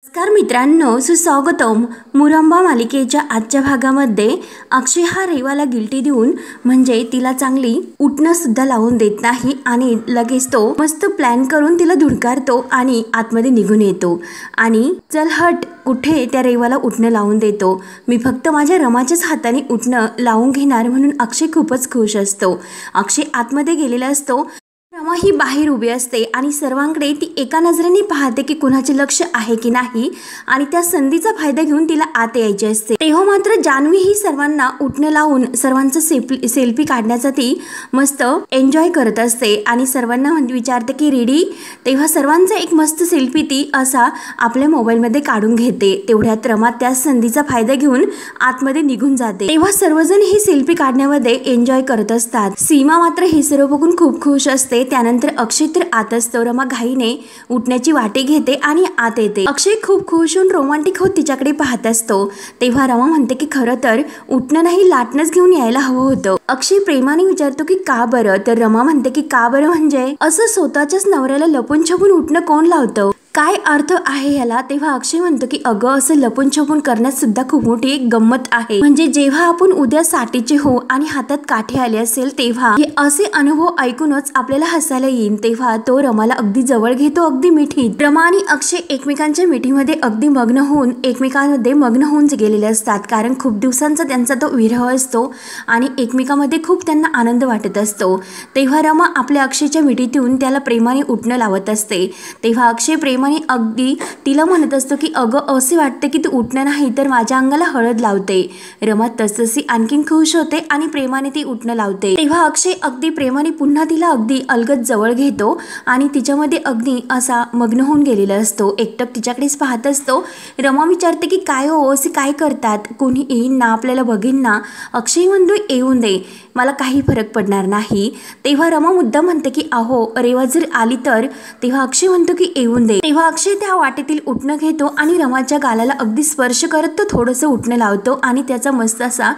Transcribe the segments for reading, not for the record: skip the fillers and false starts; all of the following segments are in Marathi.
नमस्कार मित्रांनो, सुस्वागतम. मुरंबा मालिकेच्या आजच्या भागामध्ये अक्षय हा रेवाला गिल्टी देऊन म्हणजे तिला चांगली उठणं सुद्धा लावून देत नाही आणि लगेच तो मस्त प्लॅन करून तिला धुडकारतो आणि आतमध्ये निघून येतो आणि चल हट कुठे त्या रेवाला उठणं लावून देतो. मी फक्त माझ्या रमाच्याच हाताने उठणं लावून घेणार म्हणून अक्षय खूपच खुश असतो. अक्षय आतमध्ये गेलेला असतो. रमा ही बाहेर उभी असते आणि सर्वांकडे ती एका नजरेने पाहते की कुणाचे लक्ष आहे की नाही आणि त्या संधीचा फायदा घेऊन तिला आत यायचे असते. तेव्हा मात्र जान्हवी ही सर्वांना उठणं लावून सर्वांचं सेल्फी काढण्याचा ती मस्त एन्जॉय करत असते आणि सर्वांना विचारते की रेडी. तेव्हा सर्वांचा एक मस्त सेल्फी ती असा आपल्या मोबाईलमध्ये काढून घेते. तेवढ्यात रमा त्या संधीचा फायदा घेऊन आतमध्ये निघून जाते. तेव्हा सर्वजण ही सेल्फी काढण्यामध्ये एन्जॉय करत असतात. सीमा मात्र हे सर्व बघून खूप खुश असते. त्यानंतर अक्षय तर आत असतो. रमा घाईने उठण्याची वाटी घेते आणि आत येते. अक्षय खूप खुश होऊन रोमांटिक होत तिच्याकडे पाहत असतो. तेव्हा रमा म्हणते की खरं तर उठणं नाही लाटणंच घेऊन यायला हवं होतं. अक्षय प्रेमाने विचारतो की का बरं. तर रमा म्हणते की का बरं म्हणजे असं स्वतःच्याच नवऱ्याला लपून छपून उठणं कोण लावतं, काय अर्थ आहे ह्याला. तेव्हा अक्षय म्हणतो की अगं असं लपून छपून करण्यात सुद्धा खूप मोठी एक गंमत आहे. म्हणजे जेव्हा आपण उद्या साठीचे हो आणि हातात काठी आले असेल तेव्हा हे असे अनुभव ऐकूनच आपल्याला हसायला येईल. तेव्हा तो रमाला अगदी जवळ घेतो, अगदी मिठीत. रमा आणि अक्षय एकमेकांच्या मिठीमध्ये अगदी मग्न होऊन एकमेकांमध्ये मग्न होऊन गेलेले असतात. कारण खूप दिवसांचा त्यांचा तो विरह असतो आणि एकमेकांमध्ये खूप त्यांना आनंद वाटत असतो. तेव्हा रमा आपल्या अक्षयच्या मिठीतून त्याला प्रेमाने उठणं लावत असते. तेव्हा अक्षय प्रेमाने अगदी तिला म्हणत असतो की अगं असे वाटते की तू उठणं नाही तर माझ्या अंगाला हळद लावते. रमा तसतशी आणखीन खुश होते आणि प्रेमाने ती उठणं लावते. तेव्हा अक्षय अगदी प्रेमाने पुन्हा तिला अगदी अलगद जवळ घेतो आणि तिच्यामध्ये अगदी असा मग्न होऊन गेलेला असतो. एकटक तिच्याकडेच पाहत असतो. रमा विचारते की काय हो असे काय करतात, कोणी येईन ना आपल्याला बघेन ना. अक्षय म्हणतो येऊन दे, मला काही फरक पडणार नाही. तेव्हा रमा मुद्दा म्हणते की अहो रेवा जर आली तर. तेव्हा अक्षय म्हणतो की येऊन दे. तेव्हा अक्षय त्या वाटेतील उठणं घेतो आणि रमाच्या गालाला अगदी स्पर्श करत तो थोडंसं उठणं लावतो आणि त्याचा मस्त असा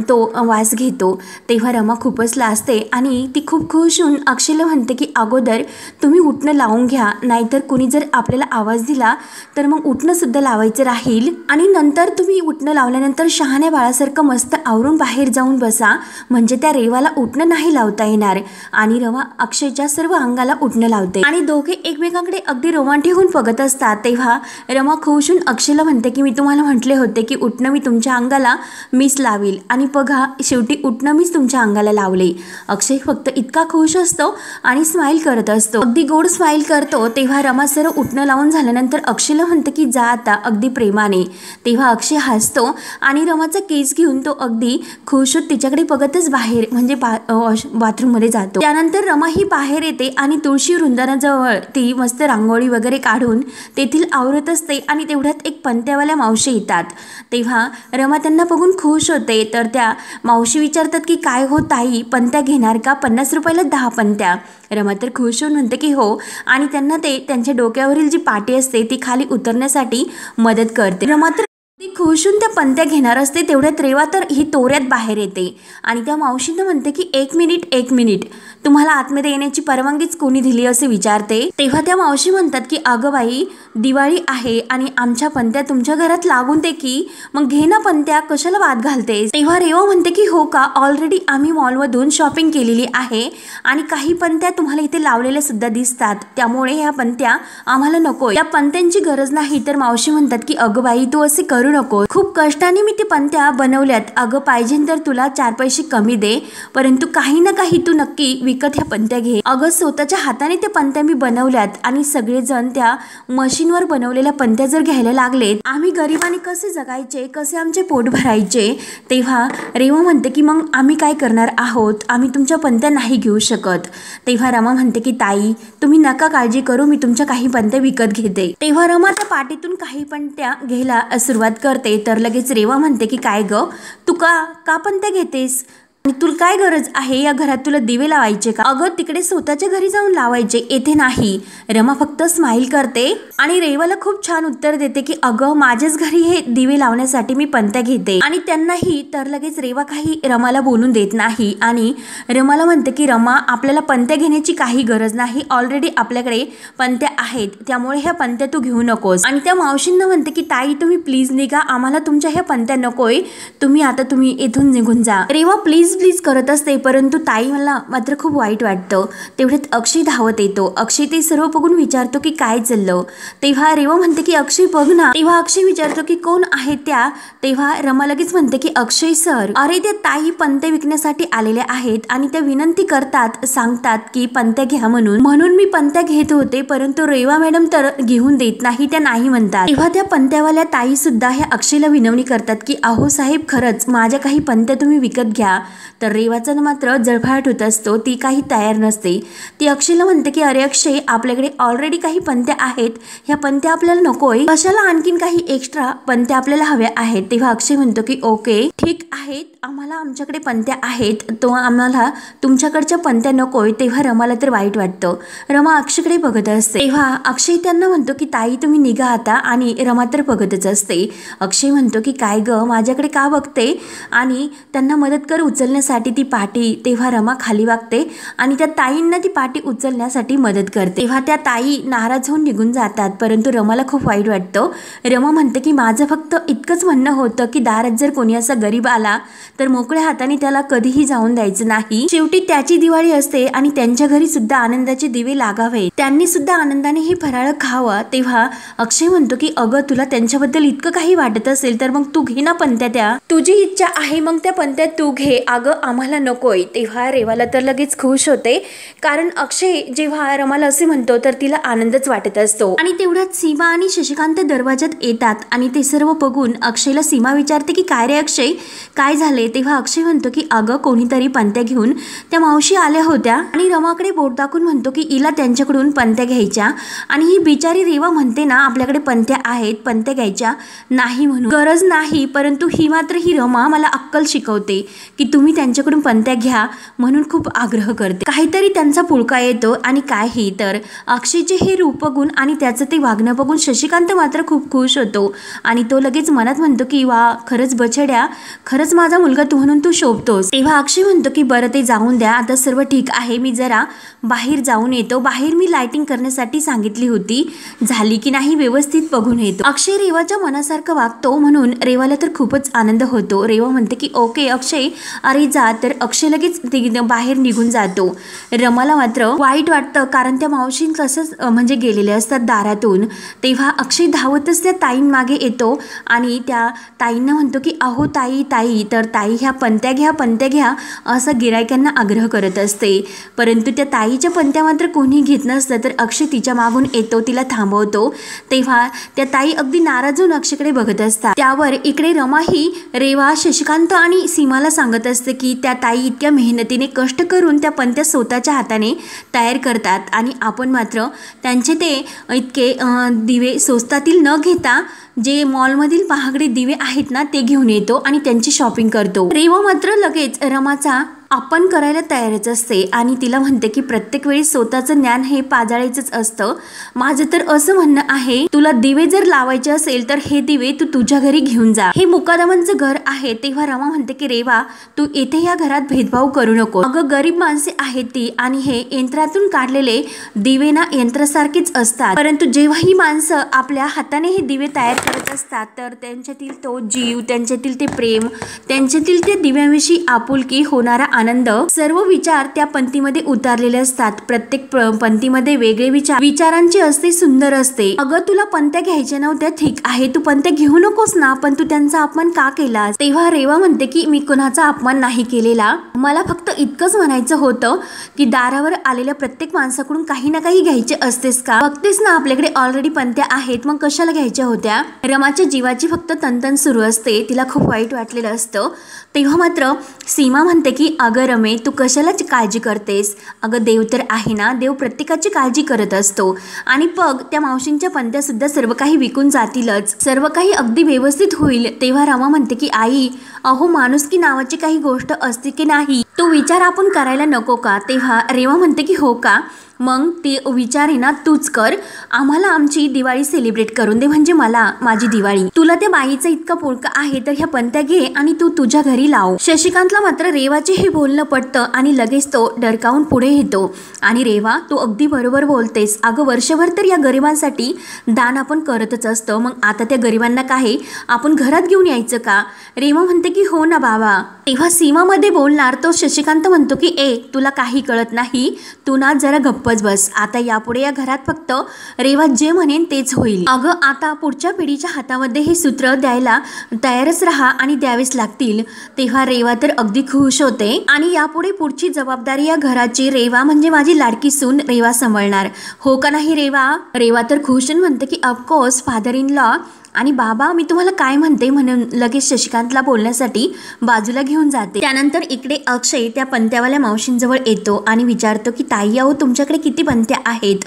तो वास घेतो. तेव्हा रमा खूपच लाजते आणि ती खूप खुश होऊन अक्षयला म्हणते की अगोदर तुम्ही उठणं लावून घ्या, नाहीतर कुणी जर आपल्याला आवाज दिला तर मग उठणं सुद्धा लावायचं राहील आणि नंतर तुम्ही उठणं लावल्यानंतर शहाण्या बाळासारखं मस्त आवरून बाहेर जाऊन बसा, म्हणजे त्या रेवाला उठणं नाही लावता येणार. आणि रमा अक्षयच्या सर्व अंगाला उठणं लावते आणि दोघे एकमेकांकडे अगदी रोमांटिक होऊन बघत असतात. तेव्हा रमा खुश होऊन अक्षयला म्हणते की मी तुम्हाला म्हटले होते की उठणं मी तुमच्या अंगाला मीच लावील आणि बघा शेवटी उठणं मीच तुमच्या अंगाला लावले. अक्षय फक्त इतका खुश असतो आणि स्माइल करत असतो, अगदी गोड स्माइल करतो. तेव्हा रमा सर्व उठणं लावून झाल्यानंतर अक्षयला म्हणते की जा आता, अगदी प्रेमाने. तेव्हा अक्षय हसतो आणि रमाचा केस घेऊन तो अगदी खुश होत तिच्याकडे बघतच बाहेर म्हणजे बाथरूम मध्ये जातो. त्यानंतर रमा ही बाहेर येते आणि तुळशी वृंदानाजवळ ती मस्त रांगोळी वगैरे काढून तेथील आवरत असते आणि तेवढ्यात एक पंत्यावाल्या मावशी येतात. तेव्हा रमा त्यांना बघून खुश होते. तर त्या मावशी विचारतात की काय हो ताई, पंत्या घेणार का, 50 रुपयाला 10 पंत्या. रमा तर खुश होऊन म्हणते की हो आणि त्यांना ते त्यांच्या डोक्यावरील जी पाटी असते ती खाली उतरण्यासाठी मदत करते. रमा तर ती खुश होऊन त्या पंत्या घेणार असते. तेवढ्यात रेवा तर ही तोऱ्यात बाहेर येते आणि त्या मावशीनं म्हणते की एक मिनिट तुम्हाला आतमध्ये येण्याची परवानगीच कोणी दिली असे विचारते. तेव्हा त्या मावशी म्हणतात की अगं बाई दिवाळी आहे आणि आमच्या पंत्या तुमच्या घरात लागून दे की, मग घे ना पंत्या, कशाला वाद घालतेस. तेव्हा रेवा म्हणते की हो का, ऑलरेडी आम्ही मॉलमधून शॉपिंग केलेली आहे आणि काही पंत्या तुम्हाला इथे लावलेल्या सुद्धा दिसतात, त्यामुळे ह्या पंत्या आम्हाला नको, या पंत्यांची गरज नाही. तर मावशी म्हणतात की अगं बाई तू असे करू नको, खूप कष्टाने मी ते पंत्या बनवल्यात, अगं पाहिजे तर तुला 4 पैसे कमी दे, परंतु काही ना काही तू नक्की विकत ह्या पंत्या घे. अगं स्वतःच्या हाताने त्या पंत्या मी बनवल्यात आणि सगळेजण त्या मशीनवर बनवलेल्या पंत्या जर घ्यायला लागलेत, आम्ही गरिबांनी कसे जगायचे, कसे आमचे पोट भरायचे. तेव्हा रेवा म्हणते की मग आम्ही काय करणार आहोत, आम्ही तुमच्या पंत्या नाही घेऊ शकत. तेव्हा रमा म्हणते की ताई तुम्ही नका काळजी करू, मी तुमच्या काही पंत्या विकत घेते. तेव्हा रमा त्या पाटीतून काही पंत्या घ्यायला सुरुवात करते. तर लगेच रेवा म्हणते की काय ग तू का पंत्या घेतेस, आणि तुला काय गरज आहे या घरात तुला दिवे लावायचे का? अगं तिकडे स्वतःच्या घरी जाऊन लावायचे, येथे नाही. रमा फक्त स्माइल करते आणि रेवाला खूप छान उत्तर देते की अगं माझ्याच घरी हे दिवे लावण्यासाठी मी पंत्या घेते. आणि त्यांनाही तर लगेच रेवा काही रमाला बोलून देत नाही आणि रमाला म्हणते की रमा आपल्याला पंत्या घेण्याची काही गरज नाही, ऑलरेडी आपल्याकडे पंत्या आहेत, त्यामुळे ह्या पंत्या तू घेऊ नकोस. आणि त्या मावशींना म्हणते की ताई तुम्ही प्लीज निघा, आम्हाला तुमच्या ह्या पंत्या नकोय, तुम्ही इथून निघून जा. रेवा प्लीज प्लीज करत असते, परंतु ताई मला मात्र खूप वाईट वाटतं. तेवढ्यात अक्षय धावत येतो. अक्षय ते सर्व बघून विचारतो की काय चाललं. तेव्हा रेवा म्हणते की अक्षय बघ ना. तेव्हा अक्षय विचारतो की कोण आहे त्या. तेव्हा रमा लगेच म्हणते की अक्षय सर. अरे त्या ताई पंत्या विकण्यासाठी आलेल्या आहेत आणि त्या विनंती करतात, सांगतात की पंत्या घ्या म्हणून मी पंत्या घेत होते, परंतु रेवा मॅडम तर घेऊन देत नाही, त्या नाही म्हणतात. तेव्हा त्या पंत्यावाल्या ताई सुद्धा ह्या अक्षयला विनवणी करतात की अहो साहेब खरंच माझ्या काही पंत्या तुम्ही विकत घ्या. तर रेवाचा मात्र जळफाट होत असतो, ती काही तयार नसते. ती अक्षयला म्हणते की अरे अक्षय आपल्याकडे ऑलरेडी काही पंत्या आहेत, ह्या पंत्या आपल्याला नकोय, कशाला आणखीन काही एक्स्ट्रा पंत्या आपल्याला हव्या आहेत. तेव्हा अक्षय म्हणतो की ओके ठीक आहेत, आम्हाला आमच्याकडे पंत्या आहेत, तो आम्हाला तुमच्याकडच्या पंत्या नकोय. तेव्हा रमाला तर वाईट वाटतं. रमा अक्षयकडे बघत असते. तेव्हा अक्षय त्यांना म्हणतो की ताई तुम्ही निघा आता, आणि रमा तर बघतच असते. अक्षय म्हणतो की काय ग माझ्याकडे का बघते, आणि त्यांना मदत कर उचलण्यासाठी ती पाटी. तेव्हा रमा खाली वागते आणि त्या ताईंना ती पाटी उचलण्यासाठी मदत करते. तेव्हा त्या ताई नाराज होऊन निघून जातात, परंतु रमाला खूप वाईट वाटतं. रमा म्हणते की माझं फक्त इतकंच म्हणणं होतं की दारात जर कोणी असा गरीब आला तर मोकळ्या हाताने त्याला कधीही जाऊन द्यायचं नाही. शेवटी त्याची दिवाळी असते आणि त्यांच्या घरी सुद्धा आनंदाचे दिवे लागावे, त्यांनी सुद्धा आनंदाने हे फराळ खावं. तेव्हा अक्षय म्हणतो की अगं तुला त्यांच्याबद्दल इतकं काही वाटत असेल तर मग तू घे ना पंत्या, त्या तुझी इच्छा आहे मग त्या पंत्या तू घे, अगं आम्हाला नकोय. तेव्हा रेवाला तर लगेच खुश होते, कारण अक्षय जेव्हा रमाला असे म्हणतो तर तिला आनंदच वाटत असतो. आणि तेवढ्यात सीमा आणि शशिकांत दरवाजात येतात आणि ते सर्व बघून अक्षयला सीमा विचारते की काय रे अक्षय काय झाले. तेव्हा अक्षय म्हणतो की अगं कोणीतरी पंत्या घेऊन त्या मावशी आल्या होत्या, आणि रमाकडे बोट दाखवून म्हणतो की हिला त्यांच्याकडून पंत्या घ्यायच्या, आणि ही बिचारी रेवा म्हणते ना आपल्याकडे पंत्या आहेत, पंत्या घ्यायच्या नाही म्हणून. गरज नाही, परंतु ही रमा मला अक्कल शिकवते की तुम्ही त्यांच्याकडून पंत्या घ्या म्हणून खूप आग्रह करते. काहीतरी त्यांचा पुळका येतो, आणि काही तर अक्षयचे हे रूप बघून आणि त्याचं ते वागणं बघून शशिकांत मात्र खूप खुश होतो, आणि तो लगेच मनात म्हणतो की वा खरंच बछड्या, खरंच माझा मुलगा तू म्हणून तू शोभतोस. तेव्हा अक्षय म्हणतो की बरं ते जाऊन द्या, आता सर्व ठीक आहे, मी जरा बाहेर जाऊन येतो, बाहेर मी लाइटिंग करण्यासाठी सांगितली होती, झाली की नाही व्यवस्थित बघून येतो. अक्षय रेवाच्या मनासारखं वागतो म्हणून रेवाला तर खूपच आनंद होतो. रेवा म्हणते की ओके अक्षय अरे जा. तर अक्षय लगेच बाहेर निघून जातो. रमाला मात्र वाईट वाटतं, कारण त्या मावशीं तसंच म्हणजे गेलेले असतात दारातून. तेव्हा अक्षय धावतच त्या ताईंमागे येतो आणि त्या ताईंना म्हणतो की अहो ताई ताई, तर ताई ह्या पंत्या घ्या पंत्या घ्या असं गिरायकांना आग्रह करत असते, परंतु त्या ताईच्या पंत्या मात्र कोणी घेत नसतं. तर अक्षय तिच्या मागून येतो, तिला थांबवतो. तेव्हा त्या ताई अगदी नाराज होऊन अक्षयकडे बघत असतात. त्यावर इकडे रमा ही रेवा शशिकांत आणि सीमाला सांगत असते की त्या ताई इतक्या मेहनतीने कष्ट करून त्या पंत्या स्वतःच्या हाताने तयार करतात, आणि आपण मात्र त्यांचे ते इतके दिवे स्वस्तातील न घेता जे मॉलमधील महागडे दिवे आहेत ना ते घेऊन येतो आणि त्यांची शॉपिंग करतो. रेवा मात्र लगेच रमाचा आपण करायला तयारच असते आणि तिला म्हणते की प्रत्येक वेळी स्वतःचं ज्ञान हे पाजाळायचंच असतं. माझं तर असं म्हणणं आहे, तुला दिवे जर लावायचे असेल तर हे दिवे तू तुझ्या घरी घेऊन जा, हे मुकादमांचं घर आहे. तेव्हा रमा म्हणते की रेवा तू येथे या घरात भेदभाव करू नको, अगं गरीब माणसे आहेत ती, आणि हे यंत्रातून काढलेले दिवे ना यंत्रासारखेच असतात, परंतु जेव्हा ही माणसं आपल्या हाताने हे दिवे तयार करत असतात तर त्यांच्यातील तो जीव, त्यांच्यातील ते प्रेम, त्यांच्यातील ते दिव्यांविषयी आपुलकी, होणारा आनंद, सर्व विचार त्या पंक्तीमध्ये उतारलेले असतात. प्रत्येक पंक्तीमध्ये वेगळे विचारांची असते, सुंदर असते. अगं तुला पंत्या घ्यायच्या नव्हत्या, ठीक आहे तू पंत्या घेऊ नकोस ना, पण तू त्यांचा अपमान का केलास. तेव्हा रेवा म्हणते की मी कोणाचा अपमान नाही केलेला, मला फक्त इतकंच म्हणायचं होतं की दारावर आलेल्या प्रत्येक माणसाकडून काही ना काही घ्यायचे असतेस का, बघतेस ना आपल्याकडे ऑलरेडी पंत्या आहेत, मग कशाला घ्यायच्या होत्या. रमाच्या जीवाची फक्त तनतन सुरू असते, तिला खूप वाईट वाटलेलं असतं. तेव्हा मात्र सीमा म्हणते की अगं रमे तू कशाला काळजी करतेस, अगं देव तर आहे ना, देव प्रत्येकाची काळजी करत असतो, आणि बघ त्या मावशींच्या पंत्या सुद्धा सर्व काही विकून जातीलच, सर्व काही अगदी व्यवस्थित होईल. तेव्हा रमा म्हणते की आई अहो माणुसकी नावाची काही गोष्ट असते की नाही, तो विचार आपण करायला नको का? तेव्हा रेवा म्हणते की हो का, मग ते विचार आहे ना तूच कर, आम्हाला आमची दिवाळी सेलिब्रेट करून दे, म्हणजे मला माझी दिवाळी. तुला त्या बाईचा इतका पुळका आहे तर ह्या पंत्या घे आणि तू तुझ्या घरी लाव. शशिकांतला मात्र रेवाचे हे बोलणं पटतं आणि लगेच तो डरकावून पुढे येतो आणि रेवा तू अगदी बरोबर बोलतेस, अगं वर्षभर तर या गरिबांसाठी दान आपण करतच असतो, मग आता त्या गरिबांना काय आपण घरात घेऊन यायचं का? रेवा म्हणते की हो ना बाबा. तेव्हा सीमामध्ये बोलणार तो शशिकांत म्हणतो की तुला काही कळत नाही, तू ना जरा गप्पच बस, आता यापुढे या घरात फक्त रेवा जे म्हणेन तेच होईल. अगं आता पुढच्या पिढीच्या हातामध्ये हे सूत्र द्यायला तयारच राहा आणि द्यावेच लागतील. तेव्हा रेवा तर अगदी खुश होते आणि यापुढे पुढची जबाबदारी या घराची रेवा म्हणजे माझी लाडकी सून रेवा सांभाळणार, हो का नाही रेवा? रेवा तर खुश म्हणते की ऑफकोर्स फादर इन लॉ. आणि बाबा मी तुम्हाला काय म्हणते म्हणून लगेच शशिकांतला बोलण्यासाठी बाजूला घेऊन जाते. त्यानंतर इकडे अक्षय त्या पंत्यावाल्या मावशींजवळ येतो आणि विचारतो की ताई अहो तुमच्याकडे किती पंत्या आहेत?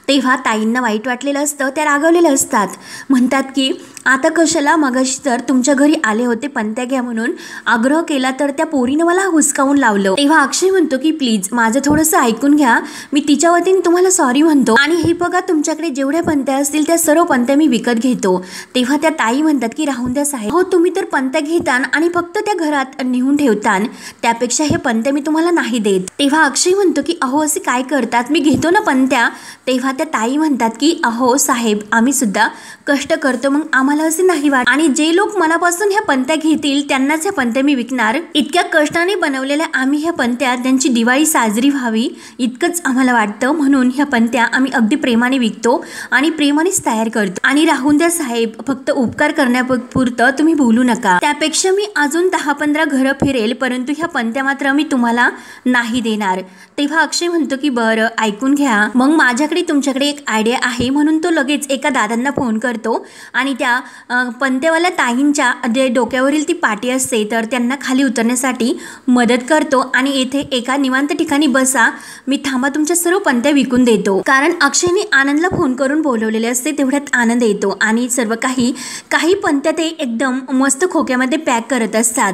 तेव्हा ताईंना वाईट वाटलेलं असतं, त्या रागवलेल्या असतात, म्हणतात की आता कशाला, मगाशी तर तुमच्या घरी आले होते पंत्या घ्या म्हणून आग्रह केला तर त्या पोरीनं मला हुसकावून लावलं. तेव्हा अक्षय म्हणतो की प्लीज माझं थोडंसं ऐकून घ्या, मी तिच्या वतीने तुम्हाला सॉरी म्हणतो आणि हे बघा तुमच्याकडे जेवढ्या पंत्या असतील त्या सर्व पंत्या मी विकत घेतो. तेव्हा त्या ताई म्हणतात की राहून द्या साहेब, हो तुम्ही तर पंत्या घेतान आणि फक्त त्या घरात नेऊन ठेवतान, त्यापेक्षा हे पंत्या मी तुम्हाला नाही देत. तेव्हा अक्षय म्हणतो की अहो असे काय करतात, मी घेतो ना पंत्या. तेव्हा त्या ताई म्हणतात की अहो साहेब आम्ही सुद्धा कष्ट करतो, मग आम्हाला असे नाही वाटत आणि जे लोक मनापासून ह्या पंत्या घेतील त्यांनाच ह्या पंत्या मी विकणार. इतक्या कष्टाने बनवलेल्या आम्ही ह्या पंत्या त्यांची दिवाळी साजरी व्हावी इतकंच आम्हाला वाटतं, म्हणून ह्या पंत्या आम्ही अगदी प्रेमाने विकतो आणि प्रेमानेच तयार करतो. आणि राहून द्या साहेब, फक्त उपकार करण्यापुरतं तुम्ही बोलू नका, त्यापेक्षा मी अजून 10-15 घरं फिरेल परंतु ह्या पंत्या मात्र मी तुम्हाला नाही देणार. तेव्हा अक्षय म्हणतो की बरं ऐकून घ्या, मग माझ्याकडे तुमच्याकडे एक आयडिया आहे. म्हणून तो लगेच एका दादांना फोन करतो आणि त्या पंत्यावाल्या ताईंच्या डोक्यावरील ती पाटी असते तर त्यांना खाली उतरण्यासाठी मदत करतो आणि येथे एका निवांत ठिकाणी बसा, मी थांबा तुमच्या सर्व पंत्या विकून देतो. कारण अक्षयने आनंदला फोन करून बोलवलेले असते. तेवढ्यात आनंद येतो आणि सर्व काही पंत्या ते एकदम मस्त खोक्यामध्ये पॅक करत असतात.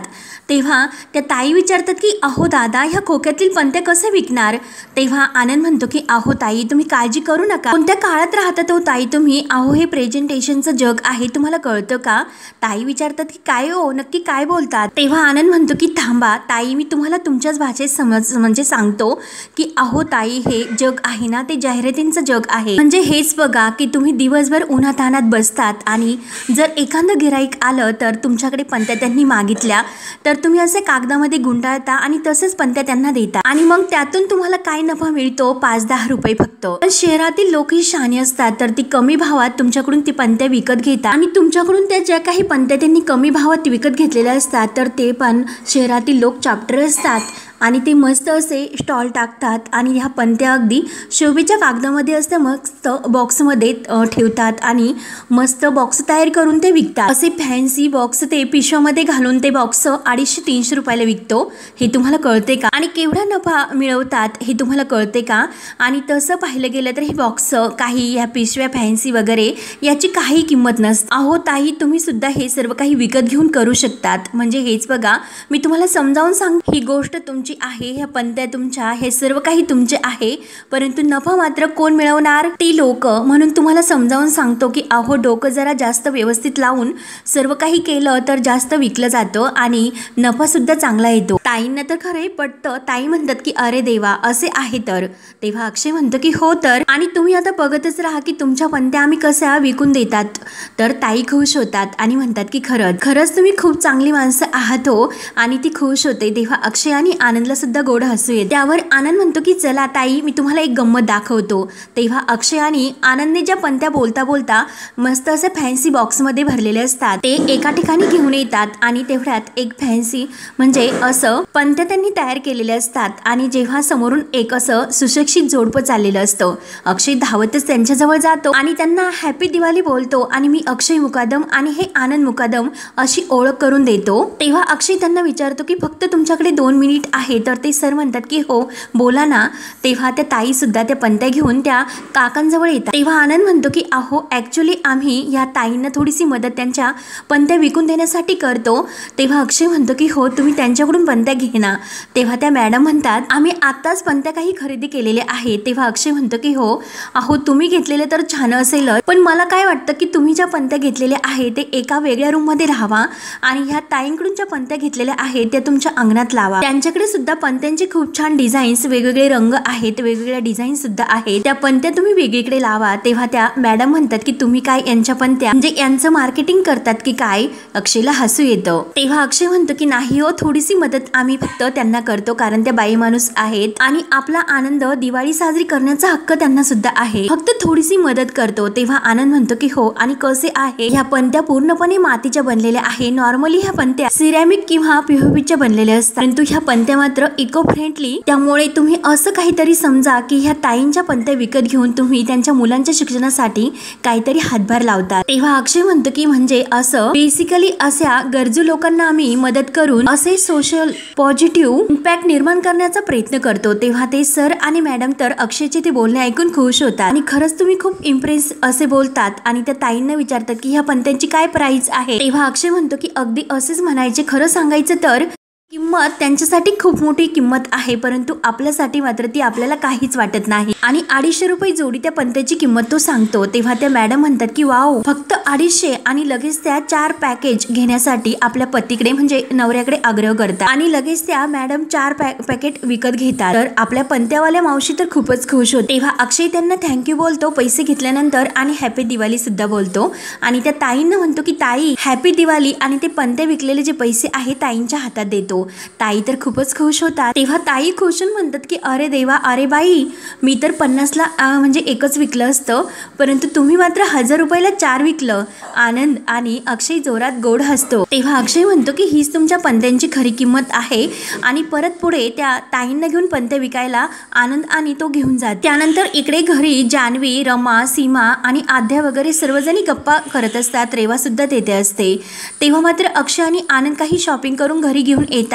तेव्हा त्या ताई विचारतात की अहो दादा ह्या खोक्यातील पंत्या कसे विकणार? तेव्हा आनंद म्हणतो की अहो ताई तुम्ही काळजी करू नका, कोणत्या काळात राहतात हो ताई तुम्ही, अहो हे प्रेझेंटेशनचं जग आहे तुम्हाला कळतं का? ताई विचारतात की काय हो नक्की काय बोलतात? तेव्हा आनंद म्हणतो की थांबा ताई मी तुम्हाला तुमच्याच भाषेत म्हणजे सांगतो की अहो ताई हे जग आहे ना ते जाहिरातींचं जग आहे. म्हणजे हेच बघा की तुम्ही दिवसभर उन्हातानात बसतात आणि जर एखादं गिराईक आलं तर तुमच्याकडे पंत्या त्यांनी मागितल्या तर तुम्ही असे कागदामध्ये गुंडाळता आणि तसेच पंत्या त्यांना देता आणि मग त्यातून तुम्हाला काय नफा मिळतो? 5-10 रुपये फक्त. पण शहरातील लोक ही शहाणी असतात तर ती कमी भावात तुमच्याकडून ती पंत्या विकत घेतात आणि तुमच्याकडून त्या ज्या काही पंत्या त्यांनी कमी भावात विकत घेतलेल्या असतात तर ते पण शहरातील लोक चाप्टर असतात आणि ते मस्त असे स्टॉल टाकतात आणि ह्या पंत्या अगदी शोभेच्या कागदामध्ये असते, मस्त बॉक्समध्ये ठेवतात आणि मस्त बॉक्स तयार करून ते विकतात. असे फॅन्सी बॉक्स ते पिशव्यामध्ये घालून ते बॉक्स 250-300 रुपयाला विकतो. हे तुम्हाला कळते का? आणि केवढा नफा मिळवतात हे तुम्हाला कळते का? आणि तसं पाहिलं गेलं तर हे बॉक्स काही ह्या पिशव्या फॅन्सी वगैरे याची काही किंमत नसते. अहो ताई तुम्ही सुद्धा हे सर्व काही विकत घेऊन करू शकतात. म्हणजे हेच बघा मी तुम्हाला समजावून सांग, ही गोष्ट तुमची आहे, ह्या पंत्या तुमच्या, हे सर्व काही तुमचे आहे, परंतु नफा मात्र कोण मिळवणार? ती लोक. म्हणून तुम्हाला समजावून सांगतो की अहो डोकं जरा जास्त व्यवस्थित लावून सर्व काही केलं तर जास्त विकलं जातं आणि नफा सुद्धा चांगला येतो. ताईंना तर खरे पटतं. ताई म्हणतात की अरे देवा असे आहे तर. तेव्हा अक्षय म्हणतो की हो तर, आणि तुम्ही आता बघतच राहा की तुमच्या पंत्या आम्ही कशा विकून देतात. तर ताई खुश होतात आणि म्हणतात की खरंच तुम्ही खूप चांगली माणसं आहात हो, आणि ती खुश होते. तेव्हा अक्षय आणि आनंदला सुद्धा गोड हसू येते. त्यावर आनंद म्हणतो की चला ताई मी तुम्हाला एक गंमत दाखवतो. तेव्हा अक्षय आणि आनंदने ज्या पंत्या बोलता बोलता मस्त असे फॅन्सी बॉक्समध्ये भरलेले असतात ते एका ठिकाणी घेऊन येतात आणि तेवढ्यात एक फॅन्सी म्हणजे असं पंत्या त्यांनी तयार केलेले असतात आणि जेव्हा समोरून एक असं सुशिक्षित जोडपं चाललेलं असतं, अक्षय धावतच त्यांच्याजवळ जातो आणि त्यांना हॅपी दिवाळी बोलतो आणि मी अक्षय मुकादम आणि हे आनंद मुकादम अशी ओळख करून देतो. तेव्हा अक्षय त्यांना विचारतो की फक्त तुमच्याकडे 2 मिनिट आहे तर ते सर म्हणतात की हो बोला ना। तेव्हा त्या ताई सुद्धा त्या पंत्या घेऊन त्या काकांजवळ येतात। तेव्हा आनंद म्हणतो की अहो ॲक्च्युली आम्ही या ताईंना थोडीशी मदत त्यांच्या पंत्या विकून देण्यासाठी करतो। तेव्हा अक्षय म्हणतो की हो तुम्ही त्यांच्याकडून पंत्या घे ना। तेव्हा त्या मॅडम म्हणतात आम्ही आत्ताच पंत्या काही खरेदी केलेले आहे। तेव्हा अक्षय म्हणतो की हो अहो तुम्ही घेतलेले तर छान असेल, पण मला काय वाटतं की तुम्ही ज्या पंत्या घेतलेल्या आहे ते एका वेगळ्या रूम मध्ये राहावा आणि ह्या ताईंकडून ज्या पंत्या घेतलेल्या आहेत त्या तुमच्या अंगणात लावा। त्यांच्याकडे सुद्धा पंत्यांचे खूप छान डिझाईन्स वेगवेगळे रंग आहेत, वेगवेगळ्या डिझाईन सुद्धा आहेत, त्या पंत्या तुम्ही वेगळीकडे लावा। तेव्हा त्या मॅडम म्हणतात की तुम्ही काय यांच्या पंत्या म्हणजे यांचं मार्केटिंग करतात की काय? अक्षयला हसू येतं। तेव्हा अक्षय म्हणतो की नाही हो थोडीशी मदत आम्ही फक्त त्यांना करतो कारण त्या बाई माणूस आहेत आणि आपला आनंद दिवाळी साजरी करण्याचा हक्क त्यांना सुद्धा आहे, फक्त थोडीशी मदत करतो। तेव्हा आनंद म्हणतो की हो आणि कसे आहे ह्या पंत्या पूर्णपणे मातीच्या बनलेल्या आहे। नॉर्मली ह्या पंत्या सिरॅमिक किंवा पीओपीच्या बनलेल्या असतात, परंतु ह्या पंत्या मात्र इको फ्रेंडली, त्यामुळे तुम्ही असं काहीतरी समजा की ह्या ताईंच्या पंत्या विकत घेऊन तुम्ही त्यांच्या मुलांच्या शिक्षणासाठी काहीतरी हातभार लावतात। तेव्हा अक्षय म्हणतो की म्हणजे असं बेसिकली अशा गरजू लोकांना आम्ही मदत करून असे सोशल पॉझिटिव्ह इम्पॅक्ट निर्माण करण्याचा प्रयत्न करतो। तेव्हा ते सर आणि मॅडम तर अक्षयचे ते बोलणे ऐकून खुश होतात आणि खरंच तुम्ही खूप इम्प्रेस असे बोलतात आणि त्या ताईंना विचारतात की ह्या पंत्यांची काय प्राइस आहे। तेव्हा अक्षय म्हणतो की अगदी असेच म्हणायचे, खरं सांगायचं तर किंमत त्यांच्यासाठी खूप मोठी किंमत आहे, परंतु आपल्यासाठी मात्र ती आपल्याला काहीच वाटत नाही आणि 250 रुपये जोडी त्या पंत्याची किंमत तो सांगतो। तेव्हा त्या मॅडम म्हणतात की वाव फक्त 250 आणि लगेच त्या 4 पॅकेज घेण्यासाठी आपल्या पतीकडे म्हणजे नवऱ्याकडे आग्रह करतात आणि लगेच त्या मॅडम 4 पॅकेट विकत घेतात। तर आपल्या पंत्यावाल्या मावशी तर खूपच खुश होते। तेव्हा अक्षय त्यांना थँक्यू बोलतो पैसे घेतल्यानंतर आणि हॅपी दिवाळी सुद्धा बोलतो आणि त्या ताईंना म्हणतो की ताई हॅपी दिवाळी आणि ते पंत्या विकलेले जे पैसे आहे ताईंच्या हातात देतो। ताई तर खूपच खुश होतात। तेव्हा ताई खुश होऊन म्हणतात की अरे देवा, अरे बाई मी तर 50ला म्हणजे एकच विकलं असतं, परंतु तुम्ही मात्र 1000 रुपयाला 4 विकलं। आनंद आणि अक्षय जोरात गोड हसतो। तेव्हा अक्षय म्हणतो की हीच तुमच्या पंत्यांची खरी किंमत आहे आणि परत पुढे त्या ताईंना घेऊन पंत्या विकायला आनंद आणि तो घेऊन जात। त्यानंतर इकडे घरी जान्हवी, रमा, सीमा आणि आद्या वगैरे सर्वजणी गप्पा करत असतात, रेवा सुद्धा तेथे असते। तेव्हा मात्र अक्षय आणि आनंद काही शॉपिंग करून घरी घेऊन येतात।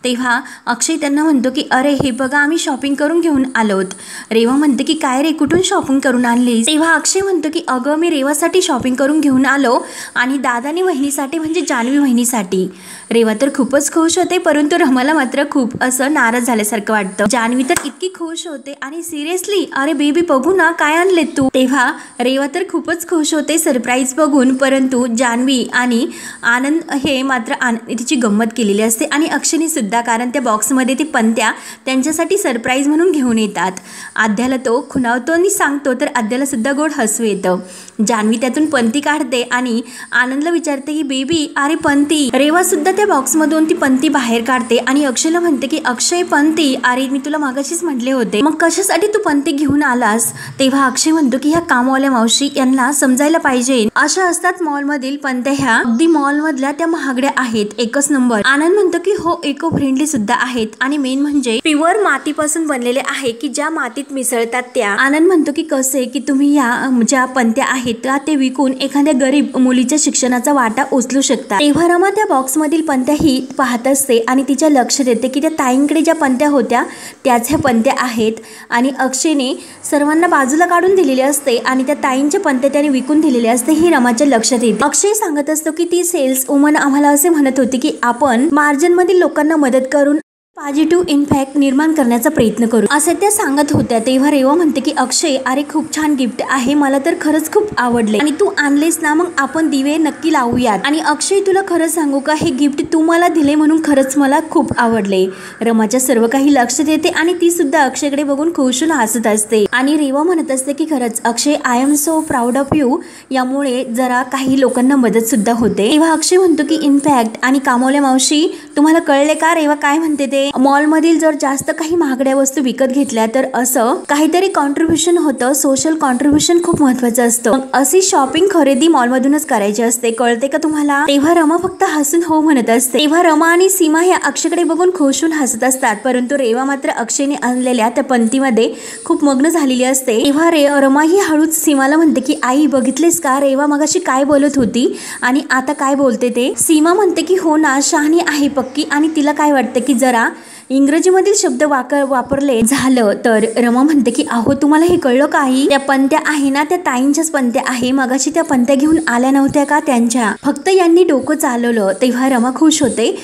तेव्हा अक्षय त्यांना म्हणतो की अरे हे बघा आम्ही शॉपिंग करून घेऊन आलोत। रेवा म्हणते की काय रे कुठून शॉपिंग करून आणलीस? तेव्हा अक्षय म्हणतो की अगं मी रेवासाठी शॉपिंग करून घेऊन आलो आणि दादानी वहिनीसाठी म्हणजे जान्हवी वहिनीसाठी। रेवा तर खूपच खुश होते, परंतु रमाला मात्र खूप असं नाराज झाल्यासारखं वाटतं। जान्हवी तर इतकी खुश होते आणि सिरियसली अरे बेबी बघू ना काय आणले तू? तेव्हा रेवा तर खूपच खुश होते सरप्राईज बघून, परंतु जान्हवी आणि आनंद हे मात्र तिची गंमत केलेली असते आणि अक्षयनी सुद्धा, कारण त्या बॉक्समध्ये ती पंत्या त्यांच्यासाठी सरप्राईज म्हणून घेऊन येतात। आद्याला तो खुणावतो आणि सांगतो तर आद्याला सुद्धा गोड हसू येतं। जान्हवी त्यातून पंती काढते आणि आनंदला विचारते की बेबी अरे पंती। रेवा सुद्धा त्या बॉक्समधून ती पंती बाहेर काढते आणि अक्षयला म्हणते की अक्षय पंती, अरे मी तुला मागाशीच म्हटले होते मग कशासाठी तू पंती घेऊन आलास? तेव्हा अक्षय म्हणतो की ह्या कामवाल्या मावशी यांना समजायला पाहिजे, अशा असतात मॉलमधील पंत्या, ह्या अगदी मॉलमधल्या त्या महागड्या आहेत एकच नंबर। आनंद म्हणतो की हो इको फ्रेंडली सुद्धा आहेत आणि मेन म्हणजे प्युअर मातीपासून बनलेले आहे की ज्या मातीत मिसळतात त्या। आनंद म्हणतो की कसे की तुम्ही या ज्या पंत्या आहेत ते विकून एखाद्या गरीब मुलीच्या शिक्षणाचा वाटा उचलू शकता। तेव्हा रमा त्या बॉक्स मधील पंत्या ही पाहत असते आणि तिच्या लक्ष देते की त्या ताईंकडे ज्या पंत्या होत्या त्याच ह्या पंत्या आहेत आणि अक्षयने सर्वांना बाजूला काढून दिलेले असते आणि त्या ताईंच्या पंत्या त्याने विकून दिलेले असते हे रमाच्या लक्षात येते। अक्षय सांगत असतो की ती सेल्स वुमन आम्हाला असे म्हणत होती की आपण मार्जिन मधील लोकांना मदत करून पॉझिटिव्ह इम्पॅक्ट निर्माण करण्याचा प्रयत्न करू असे त्या सांगत होत्या। तेव्हा रेवा म्हणते की अक्षय अरे खूप छान गिफ्ट आहे, मला तर खरंच खूप आवडले आणि तू आणलेस ना मग आपण दिवे नक्की लावूयात। आणि अक्षय तुला खरं सांगू का हे गिफ्ट तू मला दिले म्हणून खरंच मला खूप आवडले। रमाच्या सर्व काही लक्ष देते आणि ती सुद्धा अक्षयकडे बघून खुश होऊन हसत असते आणि रेवा म्हणत असते की खरंच Akshay I am so proud of you, यामुळे जरा काही लोकांना मदत सुद्धा होते। तेव्हा अक्षय म्हणतो की इम्पॅक्ट आणि कामवल्या मावशी तुम्हाला कळले का? रेवा काय म्हणते ते मॉल मधील जर जास्त काही महागड्या वस्तू विकत घेतल्या तर असं काहीतरी कॉन्ट्रीब्युशन होतं, सोशल कॉन्ट्रीब्युशन खूप महत्वाचं असतं, अशी शॉपिंग खरेदी मॉल मधूनच करायची असते, कळते का तुम्हाला? तेव्हा रमा फक्त हसून हो म्हणत असते। तेव्हा रमा आणि सीमा ह्या अक्षयकडे बघून खुश होऊन हसत असतात, परंतु रेवा मात्र अक्षयने आणलेल्या त्या पंतीमध्ये खूप मग्न झालेली असते। तेव्हा रमा ही हळूच सीमाला म्हणते की आई बघितलेस का रेवा मगाशी काय बोलत होती आणि आता काय बोलते ते? सीमा म्हणते की हो ना शहाणी आहे पक्की आणि तिला काय वाटतं की जरा इंग्रजीमधील शब्द वापरले झालं तर रमा म्हणते की अहो तुम्हाला हे कळलं काही, त्या पंत्या आहे ना त्या ताईंच्याच पंत्या आहे, मगाशी त्या पंत्या घेऊन आल्या नव्हत्या का त्यांच्या, फक्त यांनी डोकं चालवलं. तेव्हा रमा खुश होते.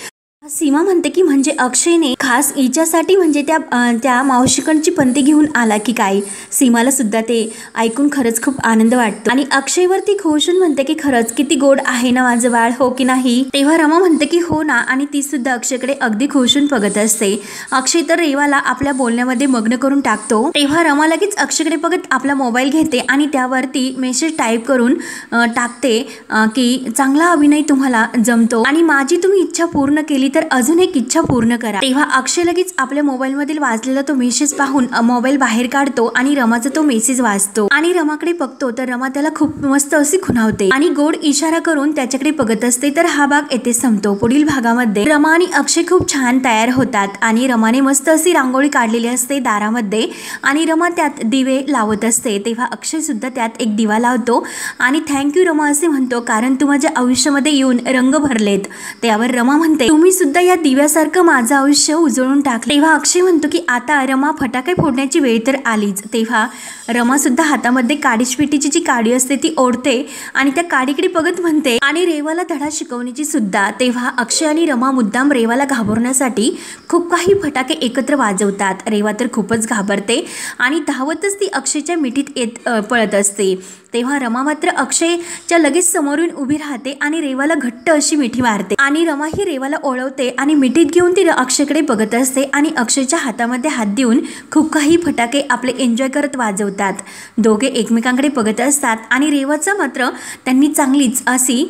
सीमा म्हणते की म्हणजे अक्षयने खास हिच्यासाठी म्हणजे त्या मावशीकडची पंती घेऊन आला की काय. सीमाला सुद्धा ते ऐकून खरंच खूप आनंद वाटतो आणि अक्षयवरती खुश होऊन म्हणते की खरंच किती गोड आहे ना माझं बाळ, हो की नाही. तेव्हा रमा म्हणते की हो ना, आणि ती सुद्धा अक्षयकडे अगदी खुश होऊन बघत असते. अक्षय तर रेवाला आपल्या बोलण्यामध्ये मग्न करून टाकतो. तेव्हा रमा लगेच अक्षयकडे बघत आपला मोबाईल घेते आणि त्यावरती मेसेज टाईप करून टाकते की चांगला अभिनय तुम्हाला जमतो आणि माझी तुम्ही इच्छा पूर्ण केली तर अजून एक इच्छा पूर्ण करा. तेव्हा अक्षय लगेच आपल्या मोबाईल मधील वाचलेला तो मेसेज पाहून मोबाईल बाहेर काढतो आणि रमाचा तो मेसेज वाचतो आणि रमाकडे बघतो तर रमा त्याला खूप मस्त अशी खुणावते आणि गोड इशारा करून त्याच्याकडे बघत असते. तर हा भाग येथे संपतो. पुढील भागामध्ये रमा आणि अक्षय खूप छान तयार होतात आणि रमाने मस्त अशी रांगोळी काढलेली असते दारामध्ये आणि रमा त्यात दिवे लावत असते. तेव्हा अक्षय सुद्धा त्यात एक दिवा लावतो आणि थँक्यू रमा असे म्हणतो, कारण तू माझ्या आयुष्यामध्ये येऊन रंग भरलेत. त्यावर रमा म्हणते तुम्ही सुद्धा या दिव्यासारखं माझं आयुष्य उजळून टाकले. तेव्हा अक्षय म्हणतो की आता रमा फटाके फोडण्याची वेळ तर आलीच. तेव्हा रमा सुद्धा हातामध्ये काडीशपेटीची जी काडी असते ती ओढते आणि त्या काडीकडे बघत म्हणते आणि रेवाला धडा शिकवण्याची सुद्धा. तेव्हा अक्षय आणि रमा मुद्दाम रेवाला घाबरण्यासाठी खूप काही फटाके एकत्र वाजवतात. रेवा तर खूपच घाबरते आणि धावतच ती अक्षयच्या मिठीत पळत असते. तेव्हा रमा मात्र अक्षयच्या लगेच समोरून उभी राहते आणि रेवाला घट्ट अशी मिठी मारते आणि रमा ही रेवाला ओळवते आणि मिठीत घेऊन ती अक्षयकडे बघत असते आणि अक्षयच्या हातामध्ये हात देऊन खूप काही फटाके आपले एन्जॉय करत वाजवतात. दोघे एकमेकांकडे बघत असतात आणि रेवाचा मात्र त्यांनी चांगलीच अशी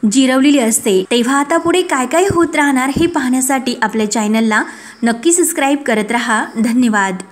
जिरवलेली असते. तेव्हा आता पुढे काय काय होत राहणार हे पाहण्यासाठी आपल्या चॅनलला नक्की सबस्क्राईब करत राहा. धन्यवाद.